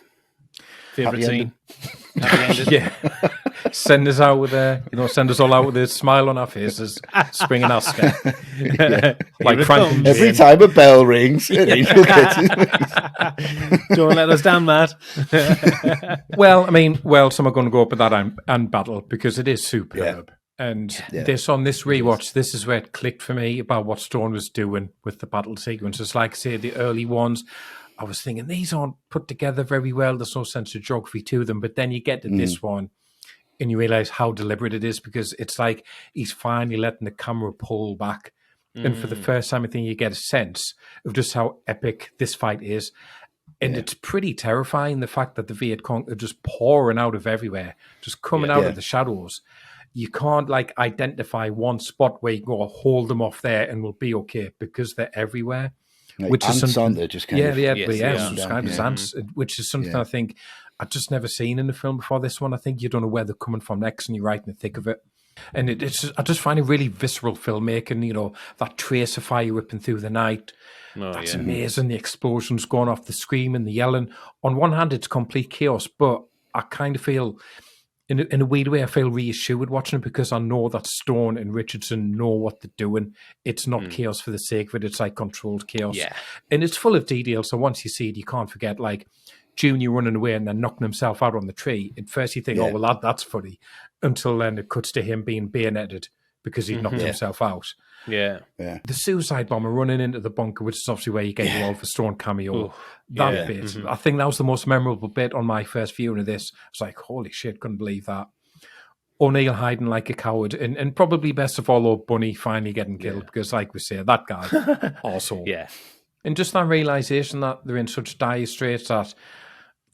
Favorite scene? Send us out with send us all out with a smile on our faces, springing our step. Like Frank. Every time a bell rings, an angel gets his Don't let us down, Matt. Some are going to go up with that and battle, because it is superb. And this rewatch, this is where it clicked for me about what Stone was doing with the battle sequences. Like I say, the early ones, I was thinking these aren't put together very well. There's no sense of geography to them. But then you get to this one and you realize how deliberate it is, because it's like he's finally letting the camera pull back. And for the first time, I think you get a sense of just how epic this fight is. And it's pretty terrifying, the fact that the Viet Cong are just pouring out of everywhere, just coming out of the shadows. You can't identify one spot where you go, hold them off there and we'll be okay, because they're everywhere. Like which ants, is something, aren't they? Just kind of, ants, which is something I think I've just never seen in a film before this one. I think you don't know where they're coming from next, and you're right in the thick of it. And I just find it really visceral filmmaking. That tracer fire whipping through the night. That's amazing. The explosions going off, the screaming, the yelling. On one hand, it's complete chaos, but I kind of feel, in a weird way, I feel reassured watching it, because I know that Stone and Richardson know what they're doing. It's not chaos for the sake of it. It's like controlled chaos. Yeah. And it's full of detail. So once you see it, you can't forget, like Junior running away and then knocking himself out on the tree. At first you think, oh, well, that's funny. Until then it cuts to him being bayoneted because he knocked himself out. Yeah. Yeah. The suicide bomber running into the bunker, which is obviously where you get your Oliver Stone cameo. That bit. I think that was the most memorable bit on my first viewing of this. I was like, holy shit, couldn't believe that. O'Neill hiding like a coward. And probably best of all, Bunny finally getting killed, because like we say, that guy also. Yeah. And just that realization that they're in such dire straits that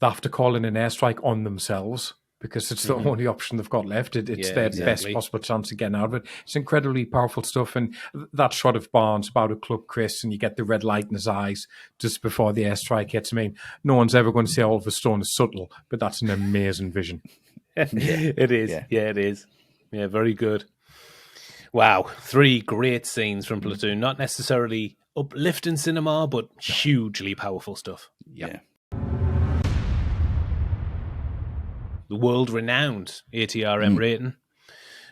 they have to call in an airstrike on themselves. because it's the only option they've got left. It's their best possible chance of getting out of it. It's incredibly powerful stuff. And that shot of Barnes about a club Chris, and you get the red light in his eyes just before the airstrike hits. I mean, no one's ever going to say Oliver Stone is subtle, but that's an amazing vision. It is. Yeah, it is. Yeah, very good. Wow. 3 great scenes from Platoon. Not necessarily uplifting cinema, but hugely powerful stuff. Yeah. The world-renowned ATRM rating.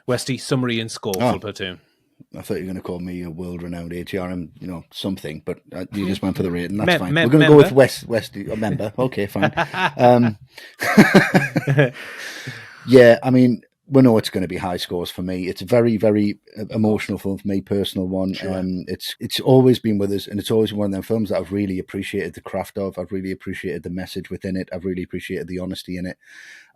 Westy, summary and score for Platoon. I thought you were going to call me a world-renowned ATRM, something, but you just went for the rating. That's fine. We're going to go with Westy, a member. Okay, fine. Yeah, I mean, we know it's going to be high scores for me. It's a very, very emotional film for me, personal one. Sure. It's always been with us, and it's always one of them films that I've really appreciated the craft of. I've really appreciated the message within it. I've really appreciated the honesty in it.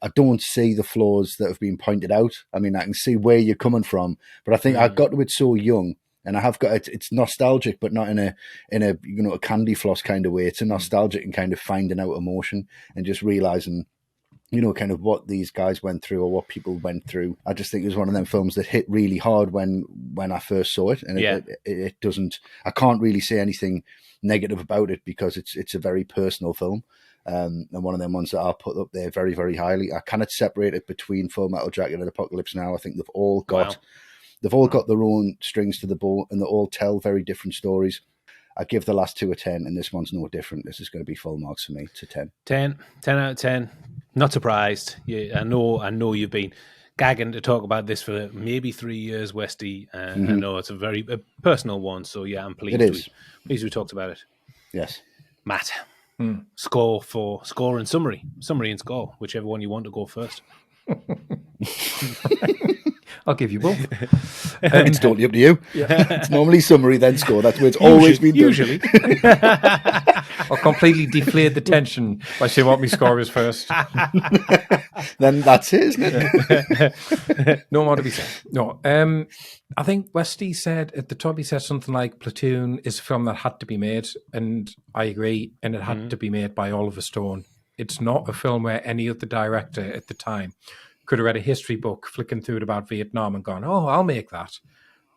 I don't see the flaws that have been pointed out. I mean, I can see where you're coming from, but I think I got to it so young, and I have got it. It's nostalgic, but not in a a candy floss kind of way. It's a nostalgic and kind of finding out emotion and just realizing, kind of what these guys went through or what people went through. I just think it was one of them films that hit really hard when I first saw it. And it doesn't, I can't really say anything negative about it because it's a very personal film. And one of them ones that I'll put up there very, very highly. I cannot separate it between Full Metal Jacket and Apocalypse Now. I think they've all got their own strings to the bow, and they all tell very different stories. I give the last 2 a 10, and this one's no different. This is going to be full marks for me. It's a 10. 10 out of 10. Not surprised. Yeah, I know you've been gagging to talk about this for maybe 3 years, Westy. I know it's a very personal one, so yeah, I'm pleased. Pleased we talked about it. Yes. Matt, score and summary and score, whichever one you want to go first. I'll give you both. It's totally up to you. Yeah. It's normally summary, then score. That's where it's always been done. Usually. I'll completely deflate the tension by saying what my score is first. Then that's it, isn't it? No more to be said. No. I think Westy said at the top, he said something like Platoon is a film that had to be made, and I agree, and it had to be made by Oliver Stone. It's not a film where any other director at the time could have read a history book flicking through it about Vietnam and gone, oh, I'll make that.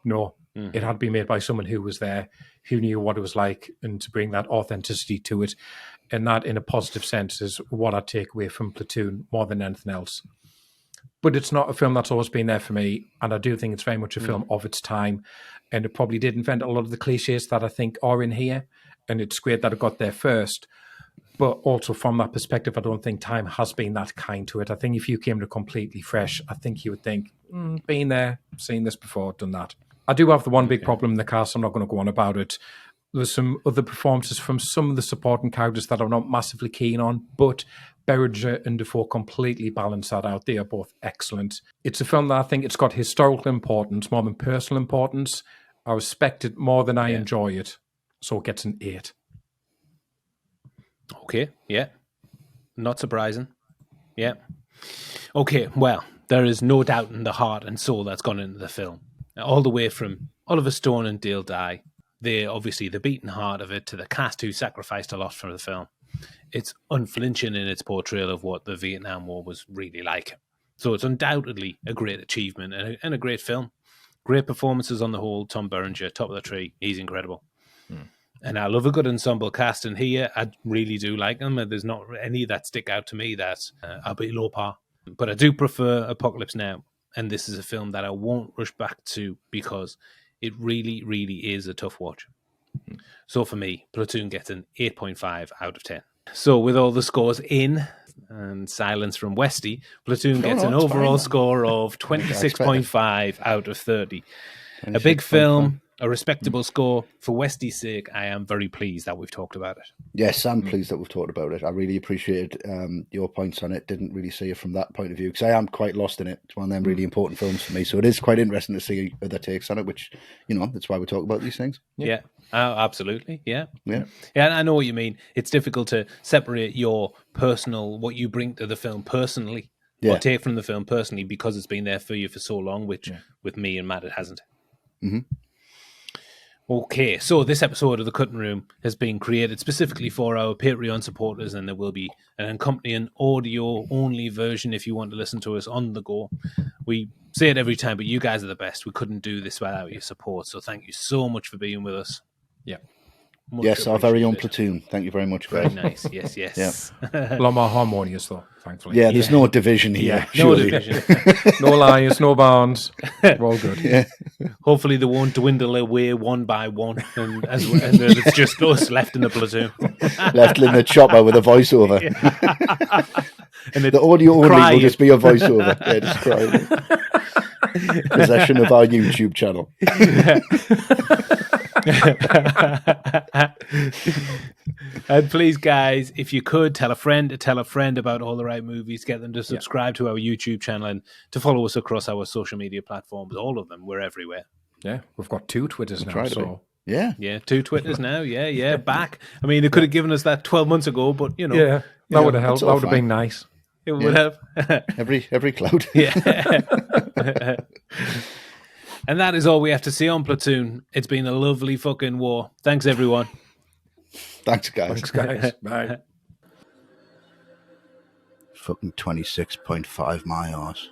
No, it had to be made by someone who was there, who knew what it was like, and to bring that authenticity to it. And that, in a positive sense, is what I take away from Platoon more than anything else. But it's not a film that's always been there for me, and I do think it's very much a film of its time, and it probably did invent a lot of the cliches that I think are in here, and it's great that it got there first. But also from that perspective, I don't think time has been that kind to it. I think if you came to completely fresh, I think you would think, been there, seen this before, done that. I do have the one big problem in the cast. I'm not going to go on about it. There's some other performances from some of the supporting characters that I'm not massively keen on, but Berenger and Dafoe completely balance that out. They are both excellent. It's a film that I think it's got historical importance more than personal importance. I respect it more than I enjoy it, so it gets an 8. Okay, yeah. Not surprising. Yeah. Okay, well, there is no doubt in the heart and soul that's gone into the film. All the way from Oliver Stone and Dale Dye, they're obviously the beating heart of it, to the cast who sacrificed a lot for the film. It's unflinching in its portrayal of what the Vietnam War was really like. So it's undoubtedly a great achievement and a great film. Great performances on the whole. Tom Berenger, top of the tree. He's incredible. And I love a good ensemble cast, and here I really do like them. There's not any that stick out to me that are a bit low par. But I do prefer Apocalypse Now, and this is a film that I won't rush back to because it really, really is a tough watch. So for me, Platoon gets an 8.5 out of 10. So with all the scores in and silence from Westy, Platoon gets an overall score of 26.5 out of 30. A big film. A respectable score. For Westy's sake, I am very pleased that we've talked about it. Yes, I'm pleased that we've talked about it. I really appreciated your points on it. Didn't really see it from that point of view because I am quite lost in it. It's one of them really important films for me. So it is quite interesting to see other takes on it, which, that's why we talk about these things. Yeah, absolutely. Yeah. I know what you mean. It's difficult to separate your personal, what you bring to the film personally, or take from the film personally, because it's been there for you for so long, which with me and Matt, it hasn't. Okay, so this episode of The Cutting Room has been created specifically for our Patreon supporters, and there will be an accompanying audio-only version if you want to listen to us on the go. We say it every time, but you guys are the best. We couldn't do this without your support, so thank you so much for being with us. Yeah. Yes, our very own Platoon. Thank you very much, guys. Very nice. Yes, yes. A lot more harmonious, though, thankfully. Yeah, there's no division here. Yeah, no division. No Elias, no Barnes. We're all good. Yeah. Hopefully they won't dwindle away one by one, and it's just us left in the platoon. Left in the chopper with a voiceover. And the audio only will just be a voiceover. Yeah, just crying. Possession of our YouTube channel. And please, guys, if you could tell a friend about All the Right Movies, get them to subscribe to our YouTube channel and to follow us across our social media platforms. All of them, we're everywhere. Yeah, we've got 2 Twitters now. So yeah, 2 Twitters now. Yeah, back. I mean, they could have given us that 12 months ago, but that would have helped. That would have been nice. It would have. every cloud. Yeah. And that is all we have to say on Platoon. It's been a lovely fucking war. Thanks, everyone. Thanks, guys. Bye. Fucking 26.5 my arse.